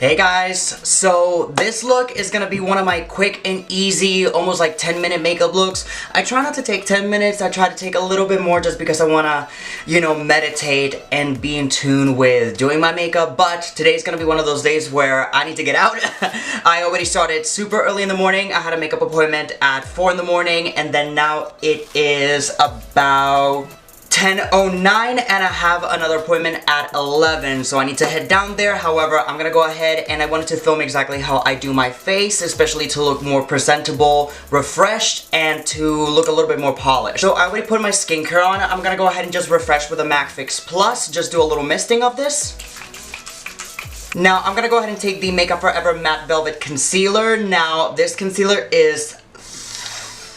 Hey guys, so this look is gonna be one of my quick and easy, almost like 10-minute makeup looks. I try not to take 10 minutes, I try to take a little bit more just because I wanna, meditate and be in tune with doing my makeup, but today's gonna be one of those days where I need to get out. I already started super early in the morning. I had a makeup appointment at 4 in the morning, and then now it is about 10:09 and I have another appointment at 11, so I need to head down there. However, I'm gonna go ahead and I wanted to film exactly how I do my face, especially to look more presentable, refreshed, and to look a little bit more polished. So I already put my skincare on. I'm gonna go ahead and just refresh with a MAC Fix Plus, just do a little misting of this. Now I'm gonna go ahead and take the Makeup Forever Matte Velvet Concealer. Now this concealer is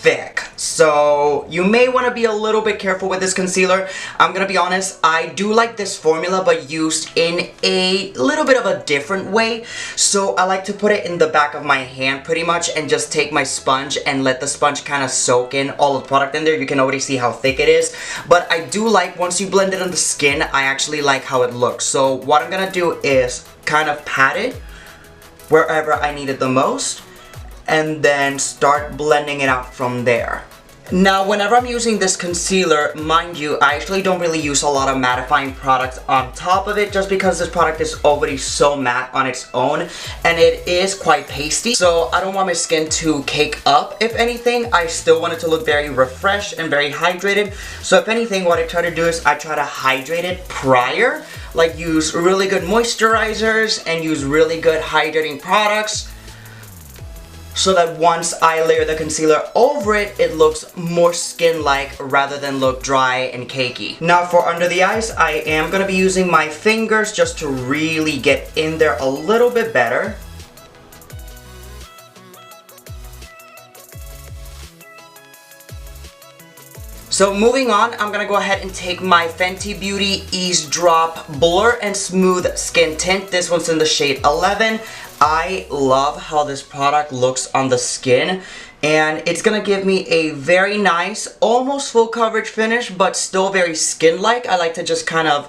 thick, so you may want to be a little bit careful with this concealer. I'm gonna be honest, I do like this formula but used in a little bit of a different way. So I like to put it in the back of my hand pretty much and just take my sponge and let the sponge kind of soak in all the product in there. You can already see how thick it is, but I do like once you blend it on the skin, I actually like how it looks. So what I'm gonna do is kind of pat it wherever I need it the most and then start blending it out from there. Now, whenever I'm using this concealer, mind you, I actually don't really use a lot of mattifying products on top of it just because this product is already so matte on its own and it is quite pasty. So I don't want my skin to cake up. If anything, I still want it to look very refreshed and very hydrated. So if anything, what I try to do is I try to hydrate it prior, like use really good moisturizers and use really good hydrating products, so that once I layer the concealer over it, it looks more skin-like rather than look dry and cakey. Now for under the eyes, I am going to be using my fingers just to really get in there a little bit better. So moving on, I'm gonna go ahead and take my Fenty Beauty Ease Drop Blur and Smooth Skin Tint. This one's in the shade 11. I love how this product looks on the skin, and it's gonna give me a very nice, almost full coverage finish, but still very skin-like. I like to just kind of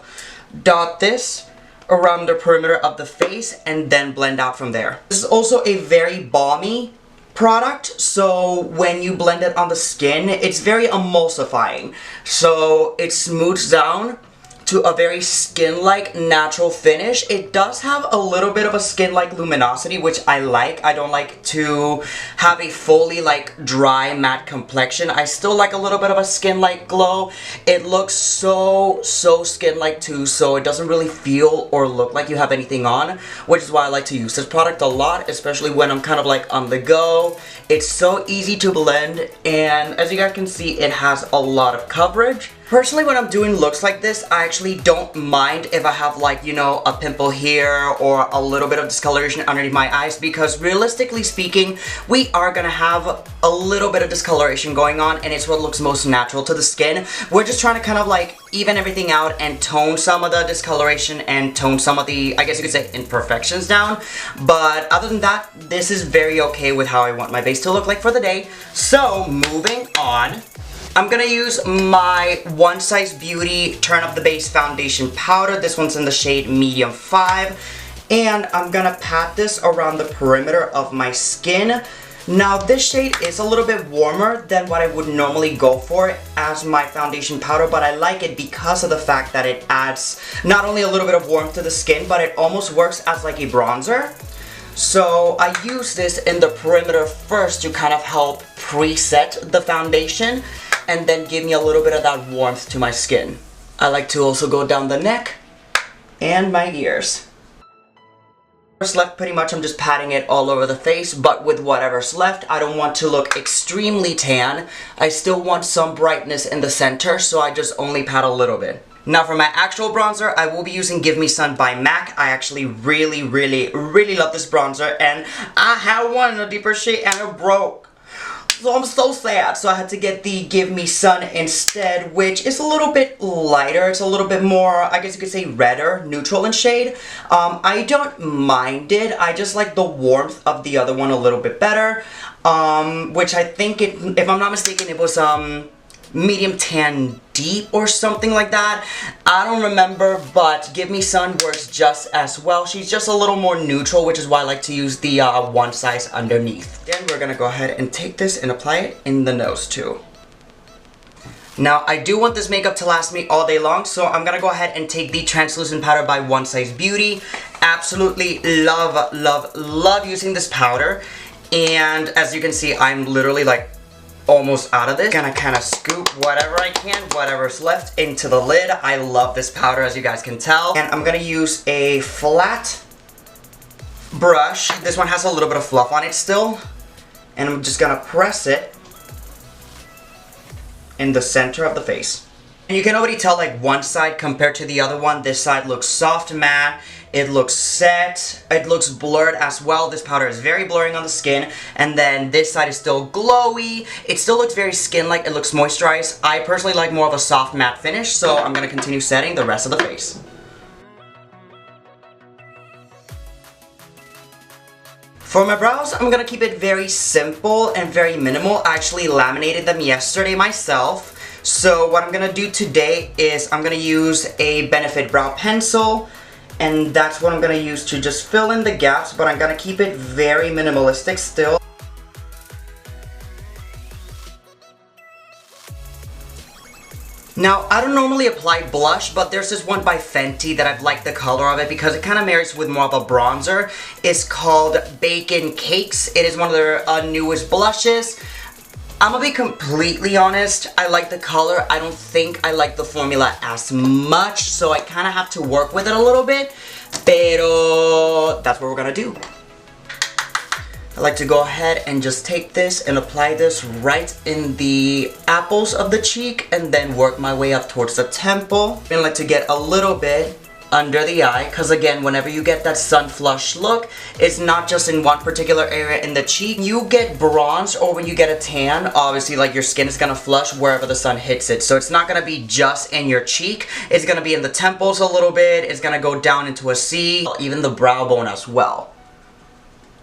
dot this around the perimeter of the face and then blend out from there. This is also a very balmy product, so when you blend it on the skin, it's very emulsifying. So it smooths down to a very skin-like natural finish. It does have a little bit of a skin-like luminosity, which I like. I don't like to have a fully dry matte complexion. I still like a little bit of a skin-like glow. It looks so skin-like too, so it doesn't really feel or look like you have anything on, which is why I like to use this product a lot, especially when I'm kind of on the go. It's so easy to blend, and as you guys can see, it has a lot of coverage. Personally, when I'm doing looks like this, I actually don't mind if I have a pimple here or a little bit of discoloration underneath my eyes, because realistically speaking, we are gonna have a little bit of discoloration going on, and it's what looks most natural to the skin. We're just trying to kind of even everything out and tone some of the discoloration and tone some of the, I guess you could say, imperfections down. But other than that, this is very okay with how I want my base to look like for the day. So moving on, I'm gonna use my One Size Beauty Turn Up the Base Foundation Powder. This one's in the shade Medium 5. And I'm gonna pat this around the perimeter of my skin. Now this shade is a little bit warmer than what I would normally go for as my foundation powder, but I like it because of the fact that it adds not only a little bit of warmth to the skin, but it almost works as like a bronzer. So I use this in the perimeter first to kind of help preset the foundation and then give me a little bit of that warmth to my skin. I like to also go down the neck and my ears. What's left, pretty much I'm just patting it all over the face, but with whatever's left, I don't want to look extremely tan. I still want some brightness in the center, so I just only pat a little bit. Now for my actual bronzer, I will be using Give Me Sun by MAC. I actually really love this bronzer, and I had one in a deeper shade and it broke. So I'm so sad, so I had to get the Give Me Sun instead, which is a little bit lighter. It's a little bit more, I guess you could say, redder, neutral in shade. I don't mind it. I just like the warmth of the other one a little bit better, which I think, if I'm not mistaken, it was medium tan deep or something like that. I don't remember, but Give Me Sun works just as well. She's just a little more neutral, which is why I like to use the one size underneath. Then we're gonna go ahead and take this and apply it in the nose too. Now, I do want this makeup to last me all day long, so I'm gonna go ahead and take the translucent powder by One Size Beauty. Absolutely love, love, love using this powder. And as you can see, I'm literally like almost out of this. Gonna kind of scoop whatever I can, whatever's left into the lid. I love this powder, as you guys can tell. And I'm gonna use a flat brush. This one has a little bit of fluff on it still. And I'm just gonna press it in the center of the face. And you can already tell like one side compared to the other one. This side looks soft matte, it looks set, it looks blurred as well. This powder is very blurring on the skin. And then this side is still glowy. It still looks very skin-like, it looks moisturized. I personally like more of a soft matte finish, so I'm gonna continue setting the rest of the face. For my brows, I'm gonna keep it very simple and very minimal. I actually laminated them yesterday myself. So what I'm gonna do today is I'm gonna use a Benefit brow pencil, and that's what I'm gonna use to just fill in the gaps, but I'm gonna keep it very minimalistic still. Now, I don't normally apply blush, but there's this one by Fenty that I've liked the color of it because it kind of marries with more of a bronzer. It's called Bacon Cakes. It is one of their newest blushes. I'm gonna be completely honest, I like the color. I don't think I like the formula as much, so I kind of have to work with it a little bit. Pero that's what we're gonna do. I like to go ahead and just take this and apply this right in the apples of the cheek and then work my way up towards the temple. I like to get a little bit under the eye, because again, whenever you get that sun flush look, it's not just in one particular area in the cheek. You get bronze, or when you get a tan, obviously like your skin is gonna flush wherever the sun hits it. So it's not gonna be just in your cheek, it's gonna be in the temples a little bit, it's gonna go down into a C, even the brow bone as well.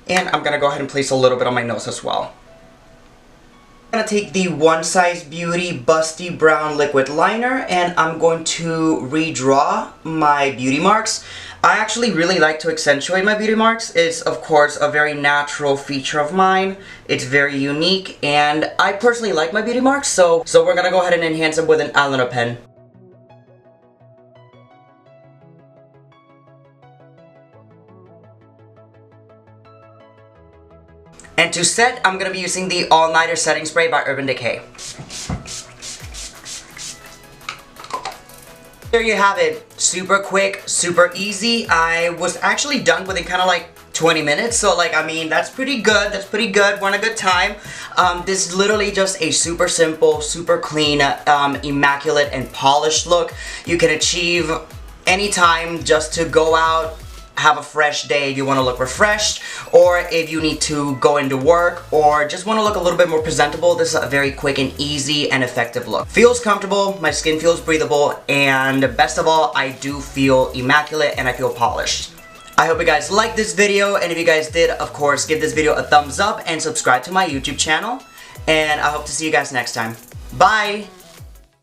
And I'm gonna go ahead and place a little bit on my nose as well. I'm gonna take the One Size Beauty Busty Brown Liquid Liner and I'm going to redraw my beauty marks. I actually really like to accentuate my beauty marks. It's of course a very natural feature of mine. It's very unique and I personally like my beauty marks, so we're gonna go ahead and enhance them with an eyeliner pen. And to set, I'm going to be using the All Nighter Setting Spray by Urban Decay. There you have it. Super quick, super easy. I was actually done within kind of like 20 minutes, so like, I mean, that's pretty good. That's pretty good. We're in a good time. This is literally just a super simple, super clean, immaculate and polished look you can achieve anytime just to go out, have a fresh day if you want to look refreshed, or if you need to go into work, or just want to look a little bit more presentable. This is a very quick and easy and effective look. Feels comfortable, my skin feels breathable, and best of all, I do feel immaculate and I feel polished. I hope you guys liked this video, and if you guys did, of course, give this video a thumbs up and subscribe to my YouTube channel, and I hope to see you guys next time. Bye!